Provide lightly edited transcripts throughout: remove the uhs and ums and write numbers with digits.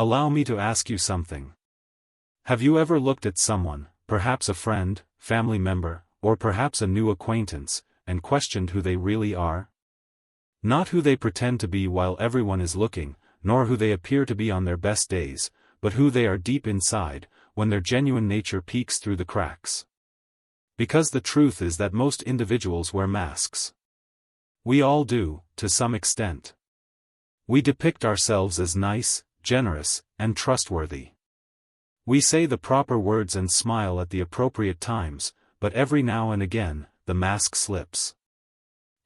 Allow me to ask you something. Have you ever looked at someone, perhaps a friend, family member, or perhaps a new acquaintance, and questioned who they really are? Not who they pretend to be while everyone is looking, nor who they appear to be on their best days, but who they are deep inside, when their genuine nature peeks through the cracks. Because the truth is that most individuals wear masks. We all do, to some extent. We depict ourselves as nice, generous, and trustworthy. We say the proper words and smile at the appropriate times, but every now and again, the mask slips.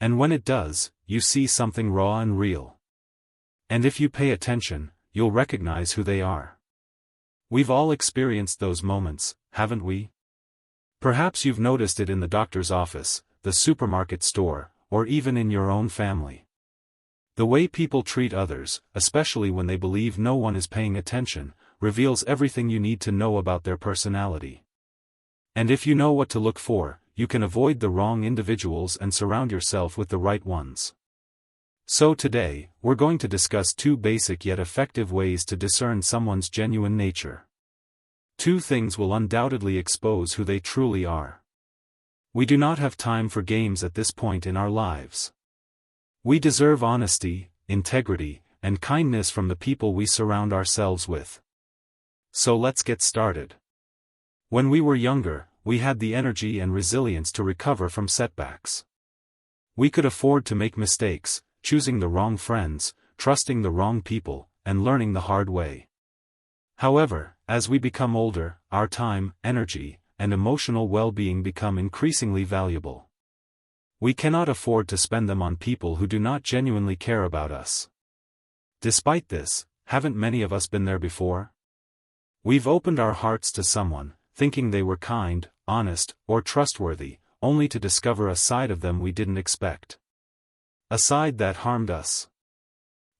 And when it does, you see something raw and real. And if you pay attention, you'll recognize who they are. We've all experienced those moments, haven't we? Perhaps you've noticed it in the doctor's office, the supermarket store, or even in your own family. The way people treat others, especially when they believe no one is paying attention, reveals everything you need to know about their personality. And if you know what to look for, you can avoid the wrong individuals and surround yourself with the right ones. So today, we're going to discuss two basic yet effective ways to discern someone's genuine nature. Two things will undoubtedly expose who they truly are. We do not have time for games at this point in our lives. We deserve honesty, integrity, and kindness from the people we surround ourselves with. So let's get started. When we were younger, we had the energy and resilience to recover from setbacks. We could afford to make mistakes, choosing the wrong friends, trusting the wrong people, and learning the hard way. However, as we become older, our time, energy, and emotional well-being become increasingly valuable. We cannot afford to spend them on people who do not genuinely care about us. Despite this, haven't many of us been there before? We've opened our hearts to someone, thinking they were kind, honest, or trustworthy, only to discover a side of them we didn't expect. A side that harmed us.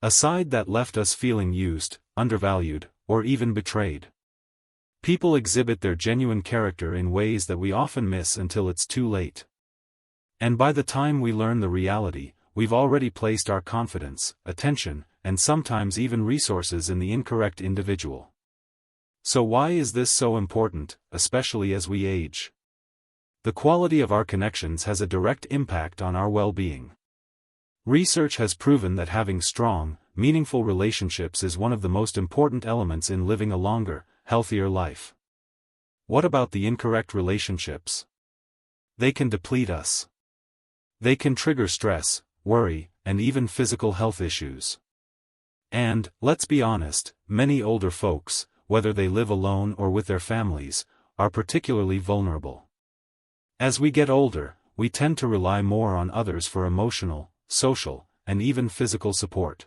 A side that left us feeling used, undervalued, or even betrayed. People exhibit their genuine character in ways that we often miss until it's too late. And by the time we learn the reality, we've already placed our confidence, attention, and sometimes even resources in the incorrect individual. So why is this so important, especially as we age? The quality of our connections has a direct impact on our well-being. Research has proven that having strong, meaningful relationships is one of the most important elements in living a longer, healthier life. What about the incorrect relationships? They can deplete us. They can trigger stress, worry, and even physical health issues. And, let's be honest, many older folks, whether they live alone or with their families, are particularly vulnerable. As we get older, we tend to rely more on others for emotional, social, and even physical support.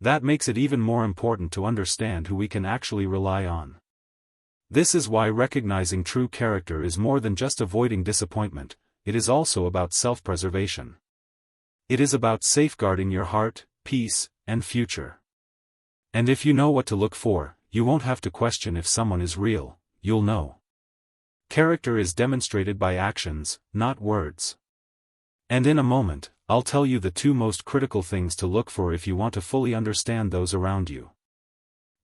That makes it even more important to understand who we can actually rely on. This is why recognizing true character is more than just avoiding disappointment, it is also about self-preservation. It is about safeguarding your heart, peace, and future. And if you know what to look for, you won't have to question if someone is real, you'll know. Character is demonstrated by actions, not words. And in a moment, I'll tell you the two most critical things to look for if you want to fully understand those around you.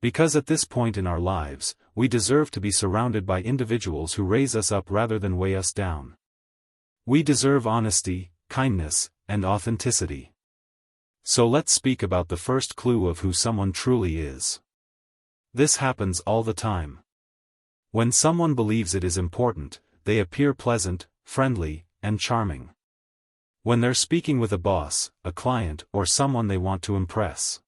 Because at this point in our lives, we deserve to be surrounded by individuals who raise us up rather than weigh us down. We deserve honesty, kindness, and authenticity. So let's speak about the first clue of who someone truly is. This happens all the time. When someone believes it is important, they appear pleasant, friendly, and charming. When they're speaking with a boss, a client, or someone they want to impress.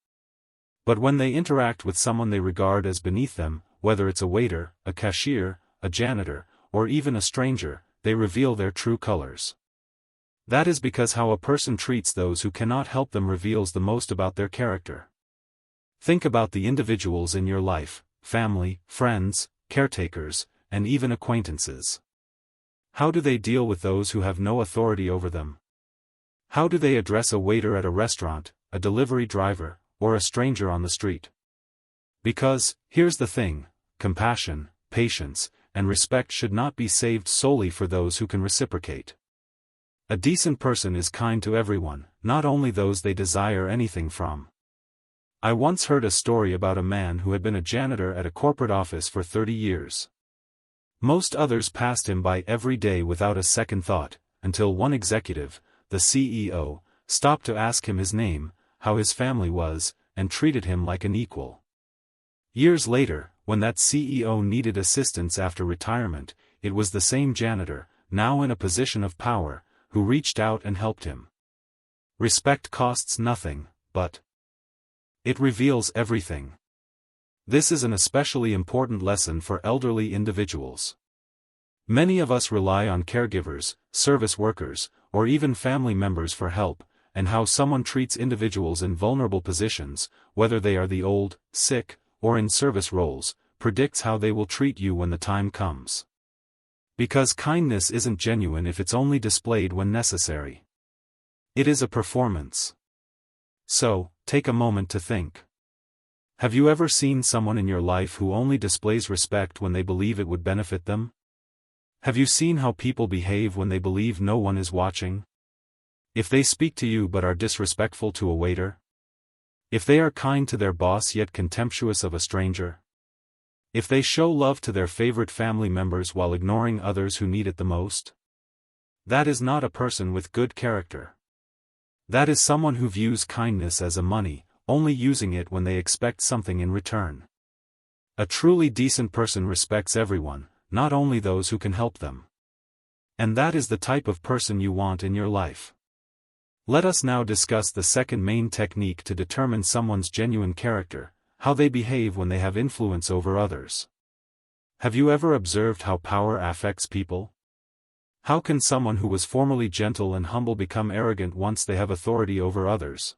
But when they interact with someone they regard as beneath them, whether it's a waiter, a cashier, a janitor, or even a stranger, they reveal their true colors. That is because how a person treats those who cannot help them reveals the most about their character. Think about the individuals in your life, family, friends, caretakers, and even acquaintances. How do they deal with those who have no authority over them? How do they address a waiter at a restaurant, a delivery driver, or a stranger on the street? Because, here's the thing, compassion, patience, and respect should not be saved solely for those who can reciprocate. A decent person is kind to everyone, not only those they desire anything from. I once heard a story about a man who had been a janitor at a corporate office for 30 years. Most others passed him by every day without a second thought, until one executive, the CEO, stopped to ask him his name, how his family was, and treated him like an equal. Years later, when that CEO needed assistance after retirement, it was the same janitor, now in a position of power, who reached out and helped him. Respect costs nothing, but it reveals everything. This is an especially important lesson for elderly individuals. Many of us rely on caregivers, service workers, or even family members for help, and how someone treats individuals in vulnerable positions, whether they are the old, sick, or in service roles, predicts how they will treat you when the time comes. Because kindness isn't genuine if it's only displayed when necessary. It is a performance. So, take a moment to think. Have you ever seen someone in your life who only displays respect when they believe it would benefit them? Have you seen how people behave when they believe no one is watching? If they speak to you but are disrespectful to a waiter? If they are kind to their boss yet contemptuous of a stranger? If they show love to their favorite family members while ignoring others who need it the most? That is not a person with good character. That is someone who views kindness as a money, only using it when they expect something in return. A truly decent person respects everyone, not only those who can help them. And that is the type of person you want in your life. Let us now discuss the second main technique to determine someone's genuine character, how they behave when they have influence over others. Have you ever observed how power affects people? How can someone who was formerly gentle and humble become arrogant once they have authority over others?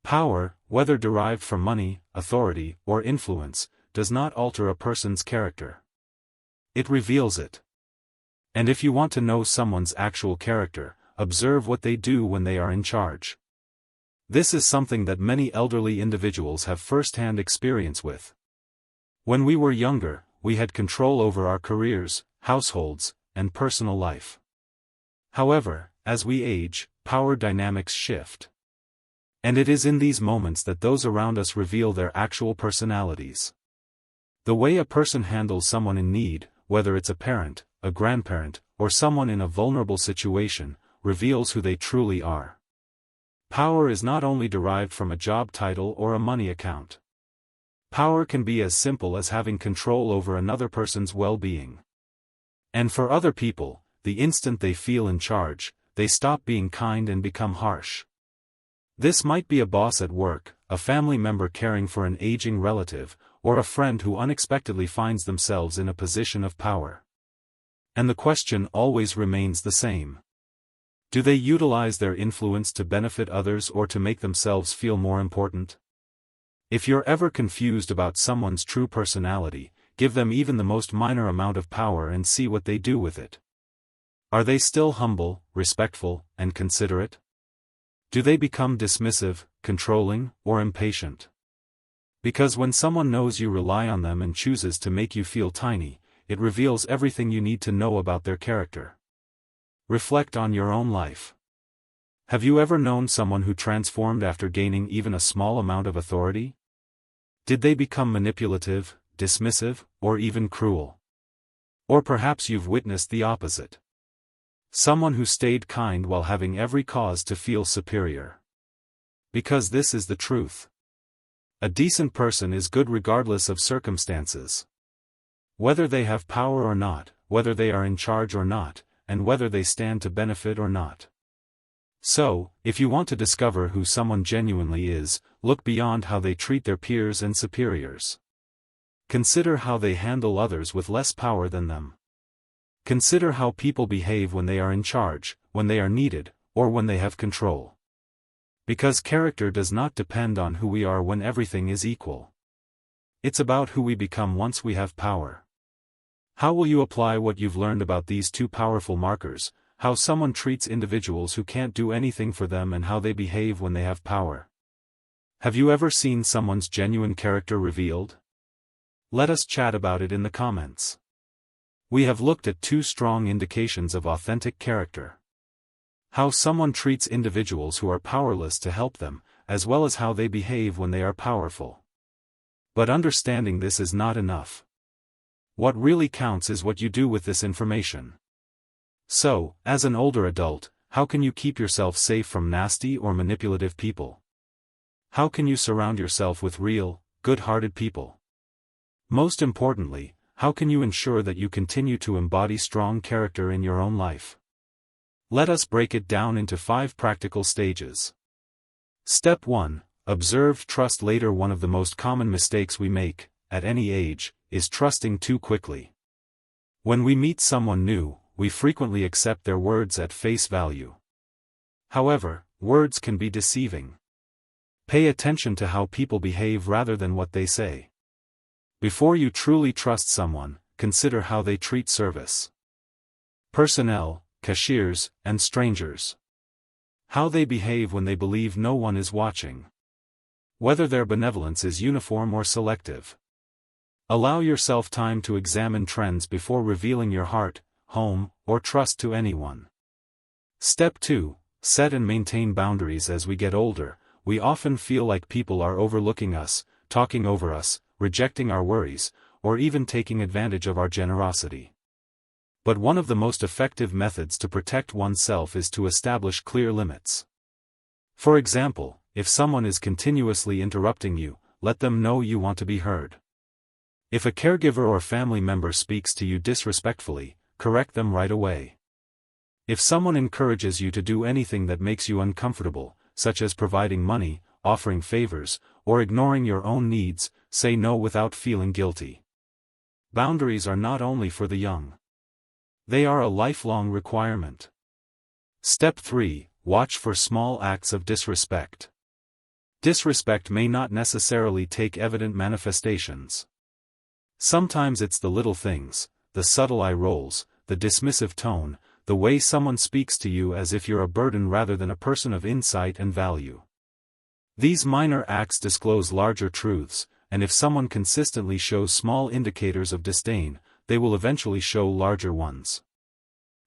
Power, whether derived from money, authority, or influence, does not alter a person's character. It reveals it. And if you want to know someone's actual character, observe what they do when they are in charge. This is something that many elderly individuals have first-hand experience with. When we were younger, we had control over our careers, households, and personal life. However, as we age, power dynamics shift. And it is in these moments that those around us reveal their actual personalities. The way a person handles someone in need, whether it's a parent, a grandparent, or someone in a vulnerable situation, reveals who they truly are. Power is not only derived from a job title or a money account. Power can be as simple as having control over another person's well-being. And for other people, the instant they feel in charge, they stop being kind and become harsh. This might be a boss at work, a family member caring for an aging relative, or a friend who unexpectedly finds themselves in a position of power. And the question always remains the same. Do they utilize their influence to benefit others or to make themselves feel more important? If you're ever confused about someone's true personality, give them even the most minor amount of power and see what they do with it. Are they still humble, respectful, and considerate? Do they become dismissive, controlling, or impatient? Because when someone knows you rely on them and chooses to make you feel tiny, it reveals everything you need to know about their character. Reflect on your own life. Have you ever known someone who transformed after gaining even a small amount of authority? Did they become manipulative, dismissive, or even cruel? Or perhaps you've witnessed the opposite. Someone who stayed kind while having every cause to feel superior. Because this is the truth. A decent person is good regardless of circumstances. Whether they have power or not, whether they are in charge or not, and whether they stand to benefit or not. So, if you want to discover who someone genuinely is, look beyond how they treat their peers and superiors. Consider how they handle others with less power than them. Consider how people behave when they are in charge, when they are needed, or when they have control. Because character does not depend on who we are when everything is equal. It's about who we become once we have power. How will you apply what you've learned about these two powerful markers, how someone treats individuals who can't do anything for them and how they behave when they have power? Have you ever seen someone's genuine character revealed? Let us chat about it in the comments. We have looked at two strong indications of authentic character. How someone treats individuals who are powerless to help them, as well as how they behave when they are powerful. But understanding this is not enough. What really counts is what you do with this information. So, as an older adult, how can you keep yourself safe from nasty or manipulative people? How can you surround yourself with real, good-hearted people? Most importantly, how can you ensure that you continue to embody strong character in your own life? Let us break it down into 5 practical stages. Step 1. Observe, trust later. One of the most common mistakes we make, at any age, is trusting too quickly. When we meet someone new, we frequently accept their words at face value. However, words can be deceiving. Pay attention to how people behave rather than what they say. Before you truly trust someone, consider how they treat service personnel, cashiers, and strangers. How they behave when they believe no one is watching. Whether their benevolence is uniform or selective. Allow yourself time to examine trends before revealing your heart, home, or trust to anyone. Step 2. Set and maintain boundaries. As we get older, we often feel like people are overlooking us, talking over us, rejecting our worries, or even taking advantage of our generosity. But one of the most effective methods to protect oneself is to establish clear limits. For example, if someone is continuously interrupting you, let them know you want to be heard. If a caregiver or family member speaks to you disrespectfully, correct them right away. If someone encourages you to do anything that makes you uncomfortable, such as providing money, offering favors, or ignoring your own needs, say no without feeling guilty. Boundaries are not only for the young. They are a lifelong requirement. Step 3. Watch for small acts of disrespect. Disrespect may not necessarily take evident manifestations. Sometimes it's the little things, the subtle eye rolls, the dismissive tone, the way someone speaks to you as if you're a burden rather than a person of insight and value. These minor acts disclose larger truths, and if someone consistently shows small indicators of disdain, they will eventually show larger ones.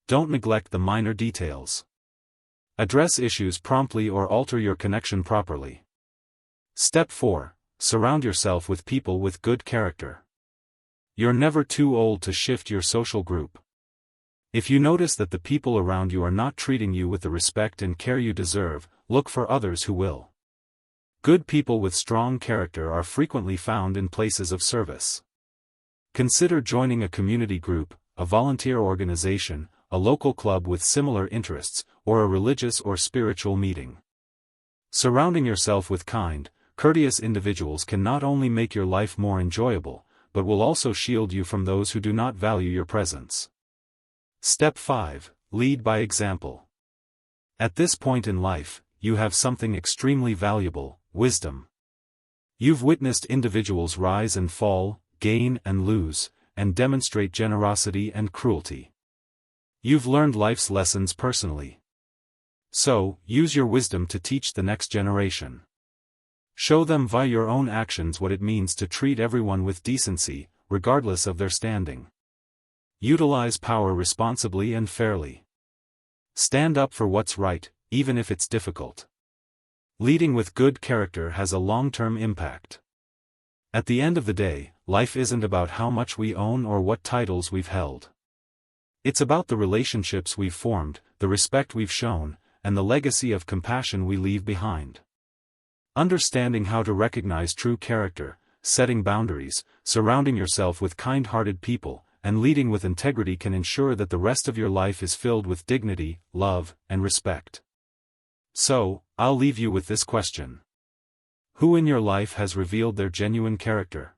Don't neglect the minor details. Address issues promptly or alter your connection properly. Step 4. Surround yourself with people with good character. You're never too old to shift your social group. If you notice that the people around you are not treating you with the respect and care you deserve, look for others who will. Good people with strong character are frequently found in places of service. Consider joining a community group, a volunteer organization, a local club with similar interests, or a religious or spiritual meeting. Surrounding yourself with kind, courteous individuals can not only make your life more enjoyable, but will also shield you from those who do not value your presence. Step 5. Lead by example. At this point in life, you have something extremely valuable: wisdom. You've witnessed individuals rise and fall, gain and lose, and demonstrate generosity and cruelty. You've learned life's lessons personally. So, use your wisdom to teach the next generation. Show them via your own actions what it means to treat everyone with decency, regardless of their standing. Utilize power responsibly and fairly. Stand up for what's right, even if it's difficult. Leading with good character has a long-term impact. At the end of the day, life isn't about how much we own or what titles we've held. It's about the relationships we've formed, the respect we've shown, and the legacy of compassion we leave behind. Understanding how to recognize true character, setting boundaries, surrounding yourself with kind-hearted people, and leading with integrity can ensure that the rest of your life is filled with dignity, love, and respect. So, I'll leave you with this question. Who in your life has revealed their genuine character?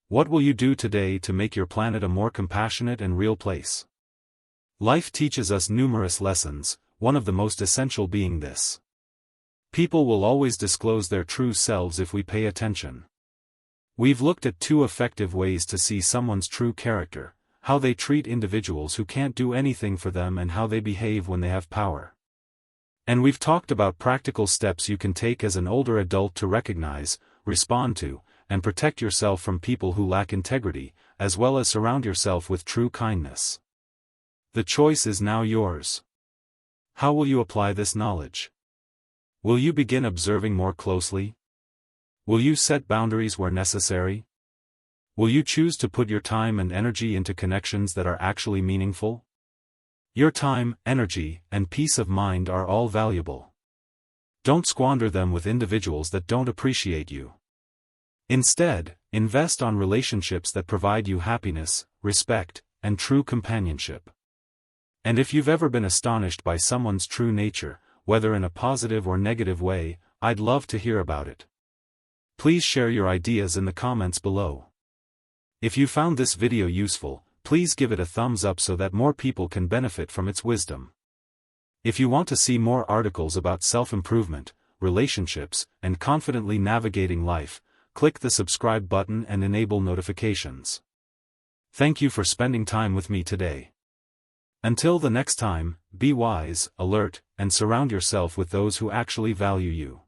What will you do today to make your planet a more compassionate and real place? Life teaches us numerous lessons, one of the most essential being this. People will always disclose their true selves if we pay attention. We've looked at 2 effective ways to see someone's true character: how they treat individuals who can't do anything for them and how they behave when they have power. And we've talked about practical steps you can take as an older adult to recognize, respond to, and protect yourself from people who lack integrity, as well as surround yourself with true kindness. The choice is now yours. How will you apply this knowledge? Will you begin observing more closely? Will you set boundaries where necessary? Will you choose to put your time and energy into connections that are actually meaningful? Your time, energy, and peace of mind are all valuable. Don't squander them with individuals that don't appreciate you. Instead, invest on relationships that provide you happiness, respect, and true companionship. And if you've ever been astonished by someone's true nature, whether in a positive or negative way, I'd love to hear about it. Please share your ideas in the comments below. If you found this video useful, please give it a thumbs up so that more people can benefit from its wisdom. If you want to see more articles about self-improvement, relationships, and confidently navigating life, click the subscribe button and enable notifications. Thank you for spending time with me today. Until the next time, be wise, alert, and surround yourself with those who actually value you.